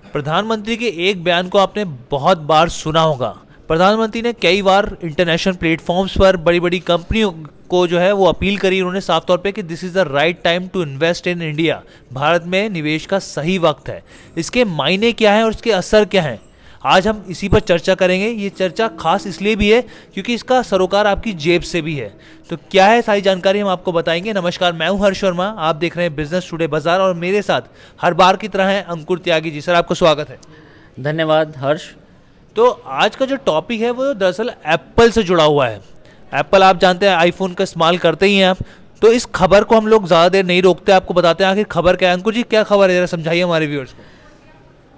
प्रधानमंत्री के एक बयान को आपने बहुत बार सुना होगा। प्रधानमंत्री ने कई बार इंटरनेशनल प्लेटफॉर्म्स पर बड़ी बड़ी कंपनियों को जो है वो अपील करी उन्होंने साफ तौर पे कि this is the right time to invest in India. Bharat में निवेश का सही वक्त है। इसके मायने क्या है और इसके असर क्या हैं, आज हम इसी पर चर्चा करेंगे। ये चर्चा खास इसलिए भी है क्योंकि इसका सरोकार आपकी जेब से भी है। तो क्या है सारी जानकारी हम आपको बताएंगे। नमस्कार, मैं हूं हर्ष वर्मा, आप देख रहे हैं बिजनेस टुडे बाजार और मेरे साथ हर बार की तरह है अंकुर त्यागी जी। सर, आपका स्वागत है। धन्यवाद हर्ष। तो आज का जो टॉपिक है वो दरअसल एप्पल से जुड़ा हुआ है। एप्पल, आप जानते हैं, आईफोन का इस्तेमाल करते ही हैं आप। तो इस खबर को हम लोग ज़्यादा देर नहीं रोकते, आपको बताते हैं आखिर खबर क्या है। अंकुर जी, क्या खबर है, जरा समझाइए हमारे व्यूअर्स को।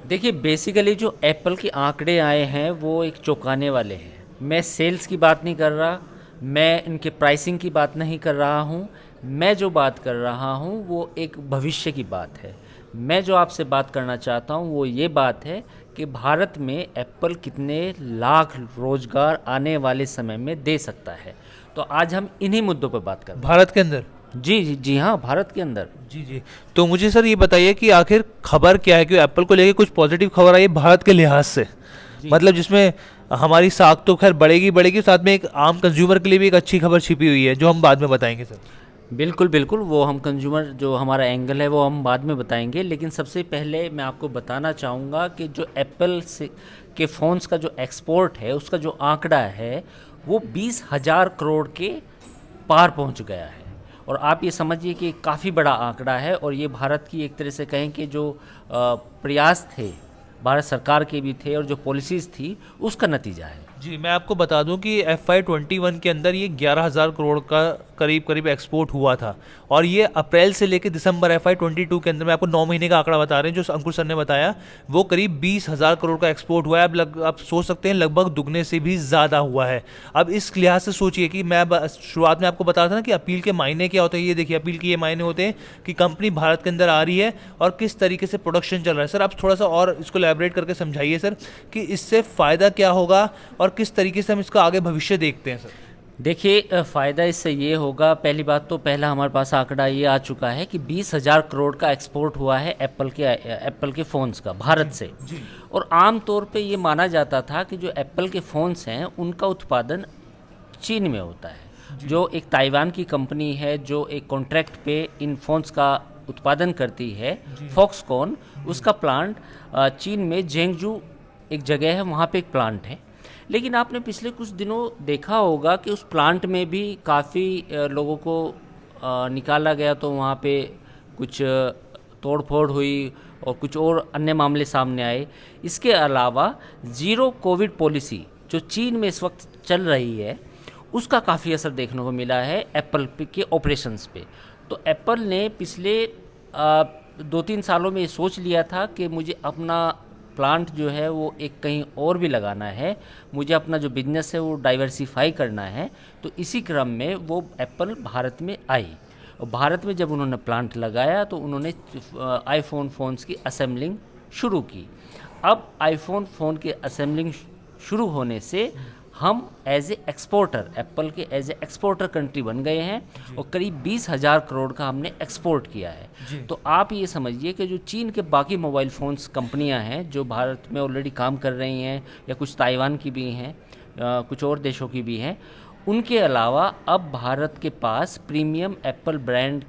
देखिए, बेसिकली जो एप्पल के आंकड़े आए हैं वो एक चौंकाने वाले हैं। मैं सेल्स की बात नहीं कर रहा, मैं इनके प्राइसिंग की बात नहीं कर रहा हूँ। मैं जो बात कर रहा हूँ वो एक भविष्य की बात है। मैं जो आपसे बात करना चाहता हूँ वो ये बात है कि भारत में एप्पल कितने लाख रोजगार आने वाले समय में दे सकता है। तो आज हम इन्हीं मुद्दों पर बात करें। भारत के अंदर? जी जी जी हाँ, भारत के अंदर। जी जी। तो मुझे सर ये बताइए कि आखिर खबर क्या है, कि एप्पल को लेके कुछ पॉजिटिव खबर आई है भारत के लिहाज से, मतलब जिसमें हमारी साख तो खैर बढ़ेगी बढ़ेगी, साथ में एक आम कंज्यूमर के लिए भी एक अच्छी खबर छिपी हुई है जो हम बाद में बताएंगे सर। बिल्कुल बिल्कुल, वो हम कंज्यूमर जो हमारा एंगल है वो हम बाद में बताएंगे। लेकिन सबसे पहले मैं आपको बताना चाहूँगा कि जो एप्पल से के फ़ोन्स का जो एक्सपोर्ट है उसका जो आंकड़ा है वो 20,000 करोड़ के पार पहुँच गया है। और आप ये समझिए कि काफ़ी बड़ा आंकड़ा है और ये भारत की एक तरह से कहें कि जो प्रयास थे भारत सरकार के भी थे और जो पॉलिसीज़ थी उसका नतीजा है। जी, मैं आपको बता दूं कि FY21 के अंदर ये 11,000 करोड़ का करीब एक्सपोर्ट हुआ था और ये अप्रैल से लेकर दिसंबर FY22 के अंदर, मैं आपको 9 महीने का आंकड़ा बता रहे हैं जो अंकुर सर ने बताया, वो करीब 20,000 करोड़ का एक्सपोर्ट हुआ है। अब आप सोच सकते हैं लगभग दुगने से भी ज़्यादा हुआ है। अब इस लिहाज से सोचिए कि मैं शुरुआत में आपको बता रहा था ना कि अपील के मायने क्या होते हैं। ये देखिए, अपील के ये मायने होते हैं कि कंपनी भारत के अंदर आ रही है और किस तरीके से प्रोडक्शन चल रहा है। सर, आप थोड़ा सा और इसको एलैबोरेट करके समझाइए सर कि इससे फ़ायदा क्या होगा और किस तरीके से हम इसका आगे भविष्य देखते हैं सर। देखिए, फ़ायदा इससे ये होगा, पहली बात तो पहला हमारे पास आंकड़ा ये आ चुका है कि 20,000 करोड़ का एक्सपोर्ट हुआ है एप्पल के फ़ोन्स का भारत से। जी। और आम तौर पे ये माना जाता था कि जो एप्पल के फ़ोन्स हैं उनका उत्पादन चीन में होता है। जो एक ताइवान की कंपनी है जो एक कॉन्ट्रैक्ट पे इन फ़ोन्स का उत्पादन करती है, फॉक्सकॉन, उसका प्लांट चीन में जेंगजू एक जगह है, वहाँ पे एक प्लांट है। लेकिन आपने पिछले कुछ दिनों देखा होगा कि उस प्लांट में भी काफ़ी लोगों को निकाला गया, तो वहाँ पे कुछ तोड़फोड़ हुई और कुछ और अन्य मामले सामने आए। इसके अलावा ज़ीरो कोविड पॉलिसी जो चीन में इस वक्त चल रही है उसका काफ़ी असर देखने को मिला है एप्पल के ऑपरेशंस पे। तो एप्पल ने पिछले 2-3 सालों में ये सोच लिया था कि मुझे अपना प्लांट जो है वो एक कहीं और भी लगाना है, मुझे अपना जो बिजनेस है वो डाइवर्सिफाई करना है। तो इसी क्रम में वो एप्पल भारत में आई और भारत में जब उन्होंने प्लांट लगाया तो उन्होंने आईफोन फ़ोन्स की असेंबलिंग शुरू की। अब आईफोन फ़ोन के असेंबलिंग शुरू होने से हम एज ए एक्सपोर्टर, एप्पल के एज ए एक्सपोर्टर कंट्री बन गए हैं और करीब 20,000 करोड़ का हमने एक्सपोर्ट किया है। तो आप ये समझिए कि जो चीन के बाकी मोबाइल फ़ोन्स कंपनियां हैं जो भारत में ऑलरेडी काम कर रही हैं, या कुछ ताइवान की भी हैं, कुछ और देशों की भी हैं, उनके अलावा अब भारत के पास प्रीमियम एप्पल ब्रांड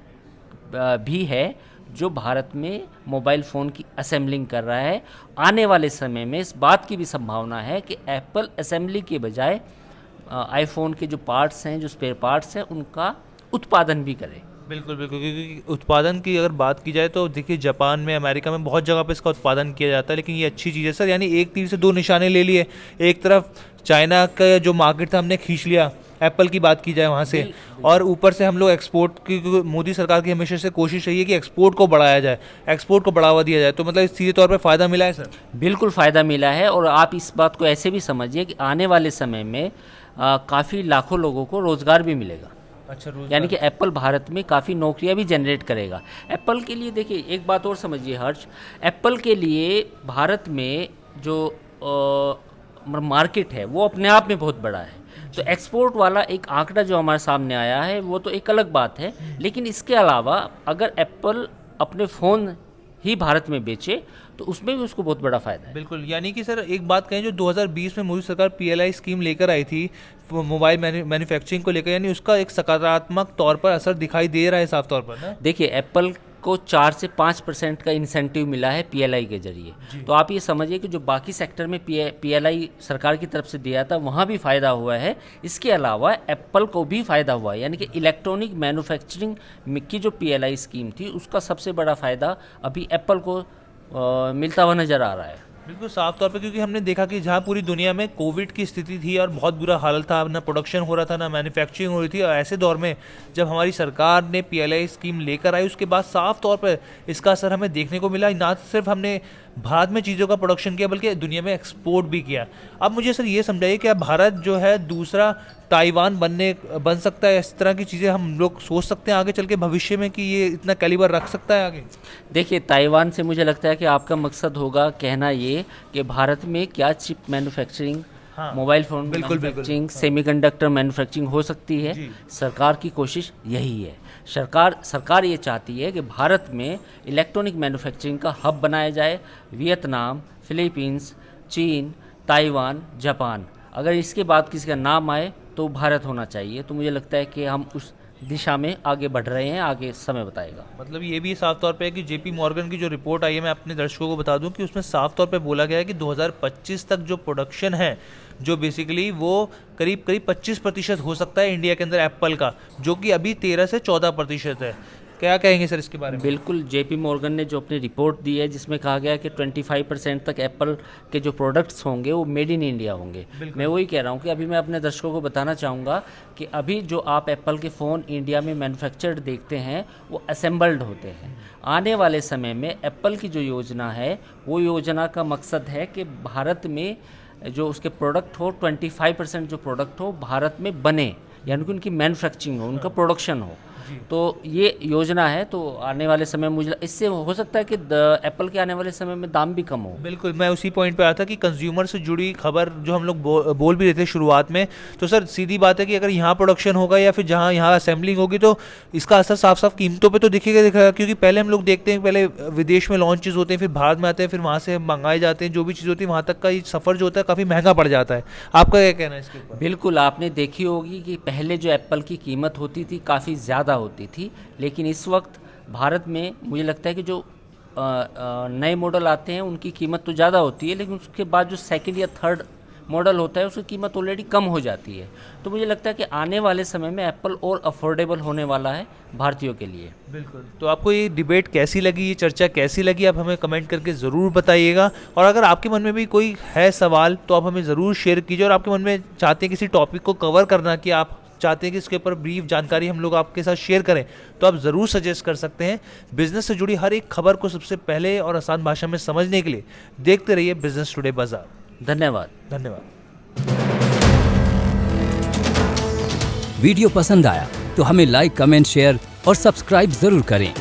भी है जो भारत में मोबाइल फ़ोन की असेंबलिंग कर रहा है। आने वाले समय में इस बात की भी संभावना है कि एप्पल असेंबली के बजाय आईफोन के जो पार्ट्स हैं, जो स्पेयर पार्ट्स हैं, उनका उत्पादन भी करे। बिल्कुल बिल्कुल, क्योंकि उत्पादन की अगर बात की जाए तो देखिए, जापान में, अमेरिका में बहुत जगह पे इसका उत्पादन किया जाता है। लेकिन ये अच्छी चीज़ है सर, यानी एक तीर से दो निशाने ले लिए। एक तरफ चाइना का जो मार्केट था हमने खींच लिया, एप्पल की बात की जाए वहाँ से, और ऊपर से हम लोग एक्सपोर्ट की, मोदी सरकार की हमेशा से कोशिश रही है कि एक्सपोर्ट को बढ़ाया जाए, एक्सपोर्ट को बढ़ावा दिया जाए। तो मतलब सीधे तौर पे फ़ायदा मिला है सर। बिल्कुल फ़ायदा मिला है। और आप इस बात को ऐसे भी समझिए कि आने वाले समय में काफ़ी लाखों लोगों को रोज़गार भी मिलेगा। अच्छा, यानी कि एप्पल भारत में काफ़ी नौकरियां भी जनरेट करेगा। एप्पल के लिए देखिए एक बात और समझिए हर्ष, एप्पल के लिए भारत में जो मार्केट है वो अपने आप में बहुत बड़ा है। तो एक्सपोर्ट वाला एक आंकड़ा जो हमारे सामने आया है वो तो एक अलग बात है, लेकिन इसके अलावा अगर एप्पल अपने फ़ोन ही भारत में बेचे तो उसमें भी उसको बहुत बड़ा फ़ायदा है। बिल्कुल, यानी कि सर एक बात कहें, जो 2020 में मोदी सरकार पीएलआई स्कीम लेकर आई थी मोबाइल मैन्युफैक्चरिंग को लेकर, यानी उसका एक सकारात्मक तौर पर असर दिखाई दे रहा है साफ तौर पर ना। देखिए, एप्पल को 4 से 5% का इंसेंटिव मिला है पीएलआई के जरिए। तो आप ये समझिए कि जो बाकी सेक्टर में पीएलआई सरकार की तरफ से दिया था वहाँ भी फ़ायदा हुआ है, इसके अलावा एप्पल को भी फ़ायदा हुआ है। यानी कि इलेक्ट्रॉनिक मैन्युफैक्चरिंग की जो पीएलआई स्कीम थी उसका सबसे बड़ा फ़ायदा अभी एप्पल को मिलता हुआ नज़र आ रहा है। बिल्कुल साफ तौर पे, क्योंकि हमने देखा कि जहाँ पूरी दुनिया में कोविड की स्थिति थी और बहुत बुरा हालत था, ना प्रोडक्शन हो रहा था ना मैन्युफैक्चरिंग हो रही थी, और ऐसे दौर में जब हमारी सरकार ने पीएलआई स्कीम लेकर आई उसके बाद साफ तौर पर इसका असर हमें देखने को मिला। ना सिर्फ हमने भारत में चीज़ों का प्रोडक्शन किया बल्कि दुनिया में एक्सपोर्ट भी किया। अब मुझे सर ये समझाइए कि अब भारत जो है दूसरा ताइवान बन सकता है, इस तरह की चीज़ें हम लोग सोच सकते हैं आगे चल के भविष्य में कि ये इतना कैलिबर रख सकता है आगे? देखिए, ताइवान से मुझे लगता है कि आपका मकसद होगा कहना ये कि भारत में क्या चिप मैन्युफैक्चरिंग, हाँ, मोबाइल फोन बिल्कुल, मैन्युफैक्चरिंग, सेमीकंडक्टर मैन्युफैक्चरिंग हो सकती है। सरकार की कोशिश यही है। सरकार ये चाहती है कि भारत में इलेक्ट्रॉनिक मैन्युफैक्चरिंग का हब बनाया जाए। वियतनाम, फिलीपींस, चीन, ताइवान, जापान, अगर इसके बाद किसी का नाम आए तो भारत होना चाहिए। तो मुझे लगता है कि हम उस दिशा में आगे बढ़ रहे हैं, आगे समय बताएगा। मतलब ये भी साफ तौर पे है कि जेपी मॉर्गन की जो रिपोर्ट आई है, मैं अपने दर्शकों को बता दूं कि उसमें साफ तौर पे बोला गया है कि 2025 तक जो प्रोडक्शन है, जो बेसिकली वो करीब 25% हो सकता है इंडिया के अंदर एप्पल का, जो कि अभी 13 से 14% है। क्या कहेंगे सर इसके बारे में? बिल्कुल, जेपी मॉर्गन ने जो अपनी रिपोर्ट दी है जिसमें कहा गया है कि 25% तक एप्पल के जो प्रोडक्ट्स होंगे वो मेड इन इंडिया होंगे। मैं वही कह रहा हूँ कि अभी मैं अपने दर्शकों को बताना चाहूँगा कि अभी जो आप एप्पल के फ़ोन इंडिया में मैन्युफैक्चर्ड देखते हैं वो असेंबल्ड होते हैं। आने वाले समय में एप्पल की जो योजना है वो योजना का मकसद है कि भारत में जो उसके प्रोडक्ट हो, 25% जो प्रोडक्ट हो भारत में बने, यानी कि उनकी मैन्युफैक्चरिंग हो, उनका प्रोडक्शन हो। तो ये योजना है। तो आने वाले समय मुझे इससे हो सकता है कि एप्पल के आने वाले समय में दाम भी कम हो। बिल्कुल, मैं उसी पॉइंट पे आया था कि कंज्यूमर से जुड़ी खबर जो हम लोग बोल भी रहे थे शुरुआत में, तो सर सीधी बात है कि अगर यहाँ प्रोडक्शन होगा या फिर जहाँ यहाँ असेंबलिंग होगी तो इसका असर साफ साफ कीमतों पे तो दिखेगा। क्योंकि पहले हम लोग देखते हैं, पहले विदेश में लॉन्चेस होते हैं, फिर भारत में आते हैं, फिर वहाँ से मंगाए जाते हैं, जो भी चीज़ होती है वहाँ तक का ये सफ़र जो होता है काफ़ी महंगा पड़ जाता है। आपका क्या कहना है इसके ऊपर? बिल्कुल, आपने देखी होगी कि पहले जो एप्पल की कीमत होती थी काफ़ी ज़्यादा होती थी, लेकिन इस वक्त भारत में मुझे लगता है कि जो नए मॉडल आते हैं उनकी कीमत तो ज़्यादा होती है, लेकिन उसके बाद जो सेकंड या थर्ड मॉडल होता है उसकी कीमत ऑलरेडी कम हो जाती है। तो मुझे लगता है कि आने वाले समय में एप्पल और अफोर्डेबल होने वाला है भारतीयों के लिए। बिल्कुल। तो आपको ये डिबेट कैसी लगी, ये चर्चा कैसी लगी, आप हमें कमेंट करके ज़रूर बताइएगा। और अगर आपके मन में भी कोई है सवाल तो आप हमें ज़रूर शेयर कीजिए। और आपके मन में चाहते हैं किसी टॉपिक को कवर करना, कि आप चाहते हैं कि इसके ऊपर ब्रीफ जानकारी हम लोग आपके साथ शेयर करें, तो आप ज़रूर सजेस्ट कर सकते हैं। बिजनेस से जुड़ी हर एक खबर को सबसे पहले और आसान भाषा में समझने के लिए देखते रहिए बिजनेस टुडे बाजार। धन्यवाद। वीडियो पसंद आया तो हमें लाइक, कमेंट, शेयर और सब्सक्राइब जरूर करें।